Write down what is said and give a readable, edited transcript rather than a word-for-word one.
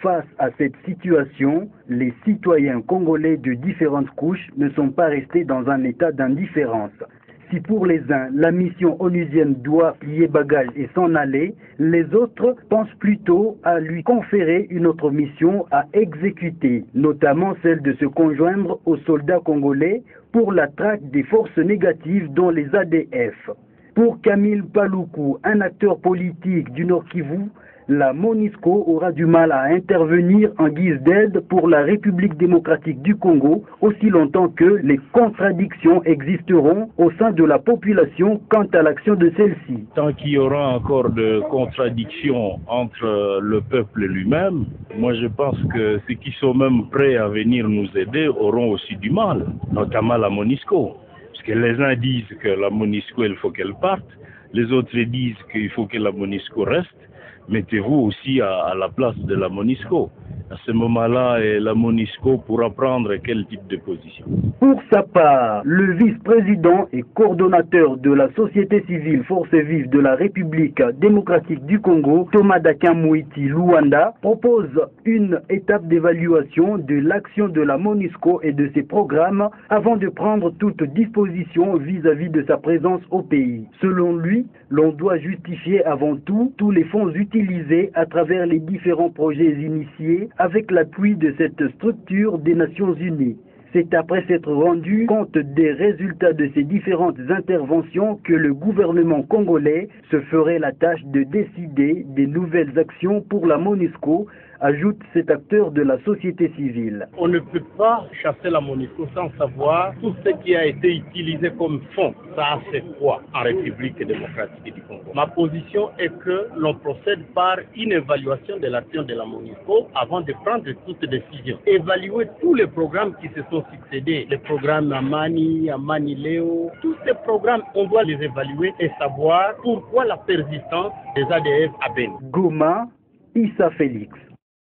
Face à cette situation, les citoyens congolais de différentes couches ne sont pas restés dans un état d'indifférence. Si pour les uns, la mission onusienne doit plier bagage et s'en aller, les autres pensent plutôt à lui conférer une autre mission à exécuter, notamment celle de se conjoindre aux soldats congolais pour la traque des forces négatives dont les ADF. Pour Camille Paluku, un acteur politique du Nord Kivu, la MONUSCO aura du mal à intervenir en guise d'aide pour la République démocratique du Congo aussi longtemps que les contradictions existeront au sein de la population quant à l'action de celle-ci. Tant qu'il y aura encore de contradictions entre le peuple lui-même, moi je pense que ceux qui sont même prêts à venir nous aider auront aussi du mal, notamment la MONUSCO. Parce que les uns disent que la MONUSCO, il faut qu'elle parte, les autres disent qu'il faut que la MONUSCO reste. Mettez-vous aussi à la place de la MONUSCO. À ce moment-là, la MONUSCO pourra prendre quel type de position. Pour sa part, le vice-président et coordonnateur de la société civile Forces Vives de la République démocratique du Congo, Thomas Dakamouiti Luanda, propose une étape d'évaluation de l'action de la MONUSCO et de ses programmes avant de prendre toute disposition vis-à-vis de sa présence au pays. Selon lui, l'on doit justifier avant tout tous les fonds utilisés à travers les différents projets initiés avec l'appui de cette structure des Nations Unies. C'est après s'être rendu compte des résultats de ces différentes interventions que le gouvernement congolais se ferait la tâche de décider des nouvelles actions pour la MONUSCO, ajoute cet acteur de la société civile. On ne peut pas chasser la MONUSCO sans savoir tout ce qui a été utilisé comme fonds. Ça, c'est quoi en République démocratique du Congo? Ma position est que l'on procède par une évaluation de l'action de la MONUSCO avant de prendre toute décision. Évaluer tous les programmes qui se sont succédés, les programmes Amani, Amani Léo, tous ces programmes, on doit les évaluer et savoir pourquoi la persistance des ADF à Beni. Goma, Issa Félix.